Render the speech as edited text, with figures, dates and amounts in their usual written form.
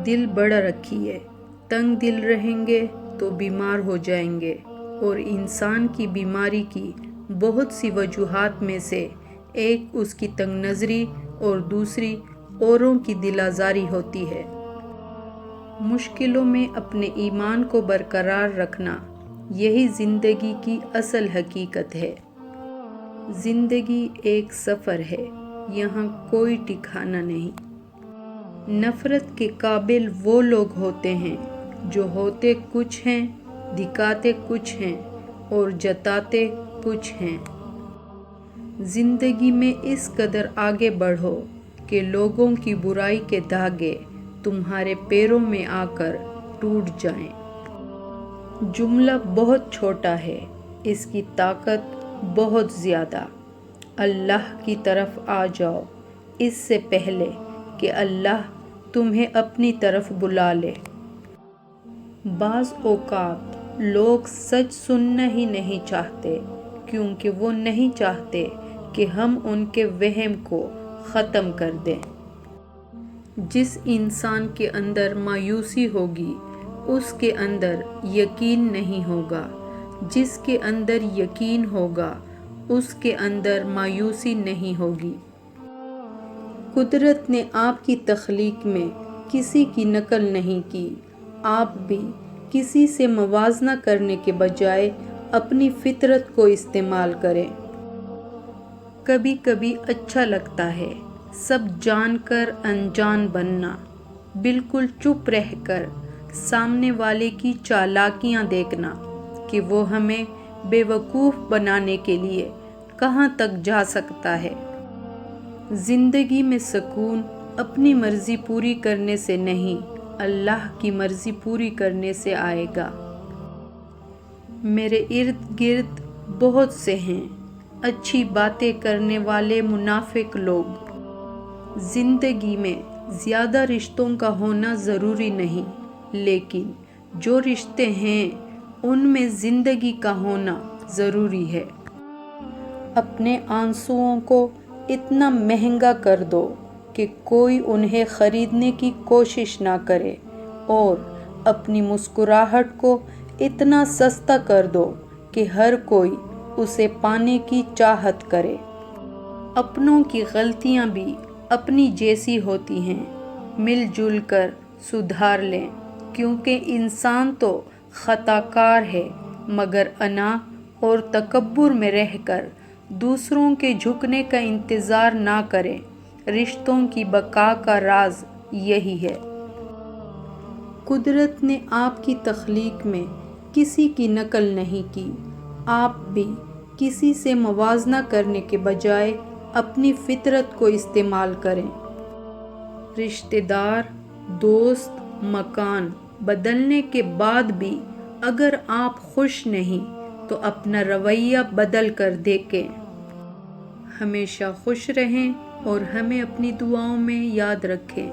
دل بڑا رکھیے، تنگ دل رہیں گے تو بیمار ہو جائیں گے، اور انسان کی بیماری کی بہت سی وجوہات میں سے ایک اس کی تنگ نظری اور دوسری اوروں کی دل آزاری ہوتی ہے۔ مشکلوں میں اپنے ایمان کو برقرار رکھنا یہی زندگی کی اصل حقیقت ہے۔ زندگی ایک سفر ہے، یہاں کوئی ٹھکانہ نہیں۔ نفرت کے قابل وہ لوگ ہوتے ہیں جو ہوتے کچھ ہیں، دکھاتے کچھ ہیں اور جتاتے کچھ ہیں۔ زندگی میں اس قدر آگے بڑھو کہ لوگوں کی برائی کے دھاگے تمہارے پیروں میں آ کر ٹوٹ جائیں۔ جملہ بہت چھوٹا ہے، اس کی طاقت بہت زیادہ۔ اللہ کی طرف آ جاؤ اس سے پہلے کہ اللہ تمہیں اپنی طرف بلا لے۔ بعض اوقات لوگ سچ سننا ہی نہیں چاہتے کیونکہ وہ نہیں چاہتے کہ ہم ان کے وہم کو ختم کر دیں۔ جس انسان کے اندر مایوسی ہوگی اس کے اندر یقین نہیں ہوگا، جس کے اندر یقین ہوگا اس کے اندر مایوسی نہیں ہوگی۔ قدرت نے آپ کی تخلیق میں کسی کی نقل نہیں کی۔ آپ بھی کسی سے موازنہ کرنے کے بجائے اپنی فطرت کو استعمال کریں۔ کبھی کبھی اچھا لگتا ہے سب جان کر انجان بننا، بالکل چپ رہ کر سامنے والے کی چالاکیاں دیکھنا کہ وہ ہمیں بے وقوف بنانے کے لیے کہاں تک جا سکتا ہے۔ زندگی میں سکون اپنی مرضی پوری کرنے سے نہیں، اللہ کی مرضی پوری کرنے سے آئے گا۔ میرے ارد گرد بہت سے ہیں اچھی باتیں کرنے والے منافق لوگ۔ زندگی میں زیادہ رشتوں کا ہونا ضروری نہیں، لیکن جو رشتے ہیں ان میں زندگی کا ہونا ضروری ہے۔ اپنے آنسوؤں کو اتنا مہنگا کر دو کہ کوئی انہیں خریدنے کی کوشش نہ کرے، اور اپنی مسکراہٹ کو اتنا سستا کر دو کہ ہر کوئی اسے پانے کی چاہت کرے۔ اپنوں کی غلطیاں بھی اپنی جیسی ہوتی ہیں، مل جل کر سدھار لیں، کیونکہ انسان تو خطا کار ہے، مگر انا اور تکبر میں رہ کر دوسروں کے جھکنے کا انتظار نہ کریں۔ رشتوں کی بقا کا راز یہی ہے۔ قدرت نے آپ کی تخلیق میں کسی کی نقل نہیں کی۔ آپ بھی کسی سے موازنہ کرنے کے بجائے اپنی فطرت کو استعمال کریں۔ رشتہ دار، دوست، مکان بدلنے کے بعد بھی اگر آپ خوش نہیں تو اپنا رویہ بدل کر دیکھیں۔ ہمیشہ خوش رہیں اور ہمیں اپنی دعاؤں میں یاد رکھیں۔